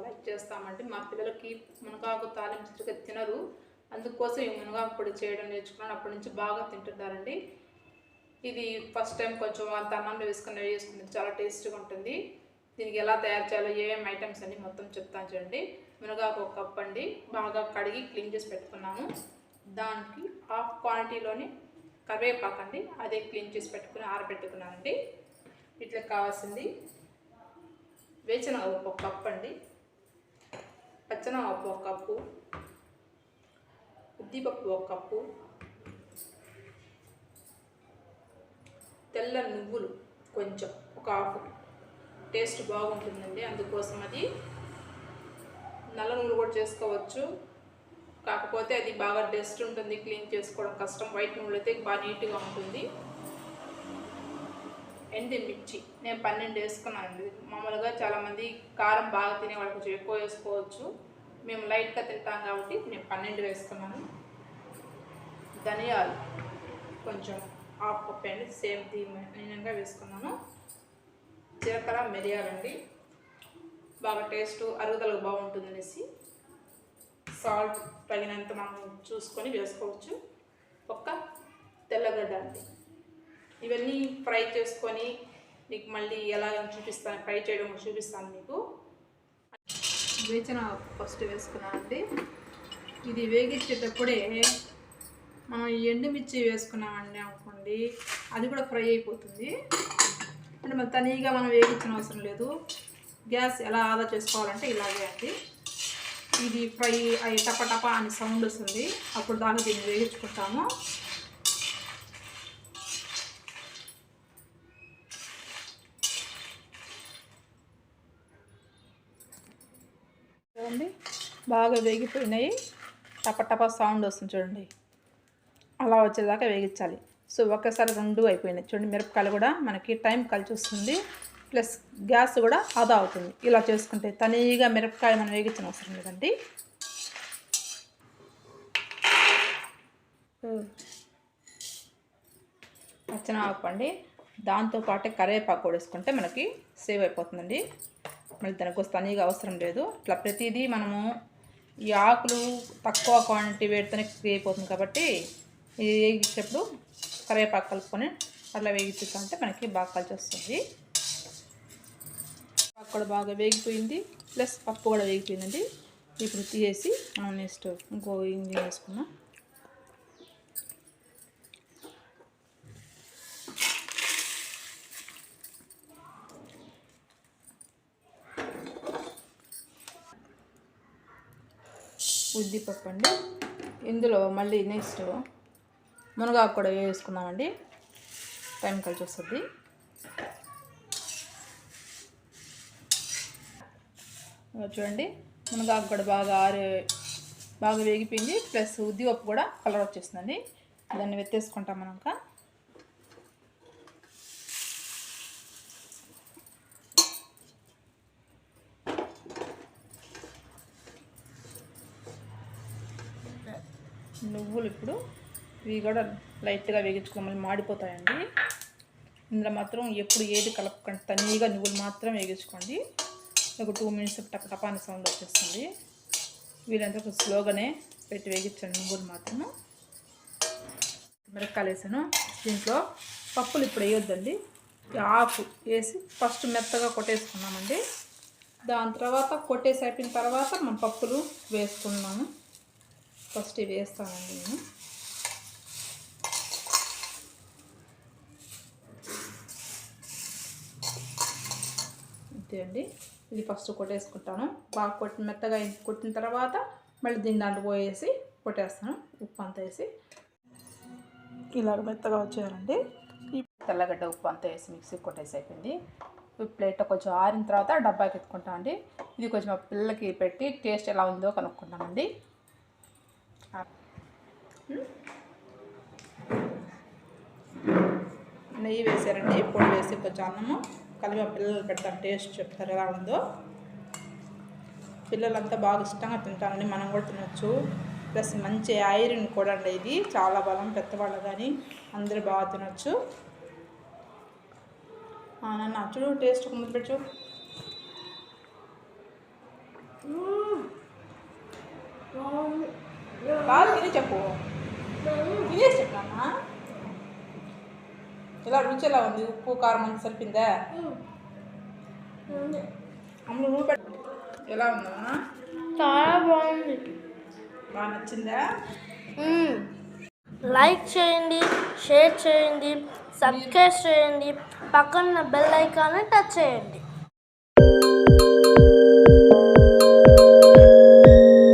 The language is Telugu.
లైక్ చేస్తామండి. మా పిల్లలకి మునగాకు తాలింపు తినరు, అందుకోసం ఈ మునగాకు పొడి చేయడం నేర్చుకున్నాను. అప్పటి నుంచి బాగా తింటున్నారండి. ఇది ఫస్ట్ టైం కొంచెం అంత అన్నంలో వేసుకుని చాలా టేస్ట్గా ఉంటుంది. దీనికి ఎలా తయారు చేయాలో ఏమేమి ఐటమ్స్ అన్ని మొత్తం చెప్తాను చూడండి. మునగాకు ఒక కప్ అండి, బాగా కడిగి క్లీన్ చేసి పెట్టుకున్నాను. దానికి హాఫ్ క్వాంటిటీలోని కరివేపాకు అండి, అదే క్లీన్ చేసి పెట్టుకుని ఆరబెట్టుకున్నానండి. ఇట్లా కావాల్సింది వేరుశనగపప్పు ఒక కప్ అండి, పచ్చెనగపప్పు ఒక కప్పు, ఉద్దిపప్పు ఒక కప్పు, తెల్ల నువ్వులు కొంచెం ఒక హాఫ్, టేస్ట్ బాగుంటుందండి అందుకోసం. అది నల్ల నువ్వులు కూడా చేసుకోవచ్చు, కాకపోతే అది బాగా డస్ట్ ఉంటుంది, క్లీన్ చేసుకోవడం కష్టం. వైట్ నువ్వులు అయితే బాగా నీట్గా ఉంటుంది. ఎండుమిర్చి నేను 12 వేసుకున్నానండి. మామూలుగా చాలామంది కారం బాగా తినే వాళ్ళు కొంచెం ఎక్కువ వేసుకోవచ్చు, మేము లైట్గా తింటాం కాబట్టి నేను 12 వేసుకున్నాను. ధనియాలు కొంచెం హాఫ్ కప్ అండి, సేమ్ దీనిగా వేసుకున్నాను. జీలకర్ర మిరియాలండి, బాగా టేస్ట్ అరుగుదలకు బాగుంటుంది అనేసి. సాల్ట్ తగినంత మనం చూసుకొని వేసుకోవచ్చు. ఒక్క తెల్లగడ్డ అండి. ఇవన్నీ ఫ్రై చేసుకొని మీకు మళ్ళీ ఎలాగని చూపిస్తాను, ఫ్రై చేయడం చూపిస్తాను మీకు. వేచిన ఫస్ట్ వేసుకున్నామండి. ఇది వేగించేటప్పుడే మనం ఎండుమిర్చి వేసుకున్నామండి అనుకోండి, అది కూడా ఫ్రై అయిపోతుంది. అంటే మరి తనీగా మనం వేగించిన అవసరం లేదు. గ్యాస్ ఎలా ఆదా చేసుకోవాలంటే ఇలాగే అండి. ఇది ఫ్రై అయ్యి టపటపా అని సౌండ్ వస్తుంది, అప్పుడు దాన్ని దీన్ని వేగించుకుంటాము. చూడండి బాగా వేగిపోయినాయి, టపటపా సౌండ్ వస్తుంది చూడండి, అలా వచ్చేదాకా వేగించాలి. సో ఒకేసారి 2 అయిపోయినాయి చూడండి. మిరపకాయలు కూడా మనకి టైం కలిసి వస్తుంది, ప్లస్ గ్యాస్ కూడా ఆదా అవుతుంది. ఇలా చేసుకుంటే తనీగా మిరపకాయ మనం వేగించిన అవసరం లేదండి. పచ్చనగపప్పు అండి, దాంతోపాటే కరివేపాకు కూడా వేసుకుంటే మనకి సేవ్ అయిపోతుందండి. మళ్ళీ దానికోసం తనీగా అవసరం లేదు. ఇట్లా ప్రతిదీ మనము ఈ ఆకులు తక్కువ క్వాంటిటీ వేడితేనే అయిపోతుంది కాబట్టి ఇది వేగించేటప్పుడు కరివేపాకు కలుపుకొని అట్లా వేగించుకుంటే మనకి బాగా కలిసి వస్తుంది. పప్పు కూడా బాగా వేగిపోయింది, ప్లస్ పప్పు కూడా వేగిపోయిందండి. ఇప్పుడు తీసేసి మనం నెక్స్ట్ ఇంకో ఇంజిన్ వేసుకున్నాం. ఉద్దిపప్పు అండి, ఇందులో మళ్ళీ నెక్స్ట్ మునగాకు కూడా వేసుకున్నామండి, టైం కలిసి వస్తుంది. చూడండి మునగాకు కూడా బాగా వేగిపోయింది, ప్లస్ ఉద్దిపప్పు కూడా కలర్ వచ్చేస్తుందండి. దాన్ని వెత్తేసుకుంటాం మనం. ఇంకా నువ్వులు ఇప్పుడు ఇవి కూడా లైట్గా వేగించుకోవాలి, మళ్ళీ మాడిపోతాయండి. ఇందులో మాత్రం ఎప్పుడు ఏది కలపకండి, తనీగా నువ్వులు మాత్రం వేగించుకోండి. ఒక 2 మినిట్స్ టపటపా అని సౌండ్ వచ్చేస్తుంది. వీళ్ళంతా కొంచెం స్లోగానే పెట్టి వేగించండి నువ్వులు మాత్రము. మిరపకాయలు వేసాను, దీంట్లో పప్పులు ఇప్పుడు వేయొద్దండి. ఆకు వేసి ఫస్ట్ మెత్తగా కొట్టేసుకున్నామండి. దాని తర్వాత కొట్టేసి అయిపోయిన తర్వాత మనం పప్పులు వేసుకున్నాము. ఫస్ట్ ఇవి వేస్తానండి నేను. అంతే అండి, ఇది ఫస్ట్ కొట్టేసుకుంటాను. బాగా మెత్తగా కొట్టిన తర్వాత మళ్ళీ దీన్ని దాంట్లో పోయేసి కొట్టేస్తాను, ఉప్పు అంతా వేసి. ఇలాగ మెత్తగా వచ్చేయాలండి. ఈ తెల్లగడ్డ ఉప్పు అంతా వేసి మిక్సీ కొట్టేసి అయిపోయింది. ప్లేట్లో కొంచెం ఆరిన తర్వాత డబ్బాకి ఎత్తుకుంటామండి. ఇది కొంచెం మా పిల్లలకి పెట్టి టేస్ట్ ఎలా ఉందో కనుక్కుంటామండి. నెయ్యి వేసారండి, పొడి వేసి కొంచెం అన్నము కలిపి మా పిల్లలు పెడతారు, టేస్ట్ చెప్తారు ఎలా ఉందో. పిల్లలంతా బాగా ఇష్టంగా తింటారండి, మనం కూడా తినచ్చు. ప్లస్ మంచి ఐరన్ కూడా అండి, ఇది చాలా బలం, పెద్దవాళ్ళు కానీ అందరూ బాగా తినచ్చు. నన్ను చూడు టేస్ట్ ముందు పెట్టు. కాదు తిని చెప్పు, తినేసి చెప్పామా. ఇలా రుచి ఎలా ఉంది? ఉప్పు కారం అంత సరిపోయిందా? అమ్ములు నువ్వు పెట్ట ఎలా ఉందా? చాలా బాగుంది. బాగా నచ్చిందా? లైక్ చేయండి, షేర్ చేయండి, సబ్స్క్రైబ్ చేయండి, పక్కన బెల్ ఐకాన్ని టచ్ చేయండి.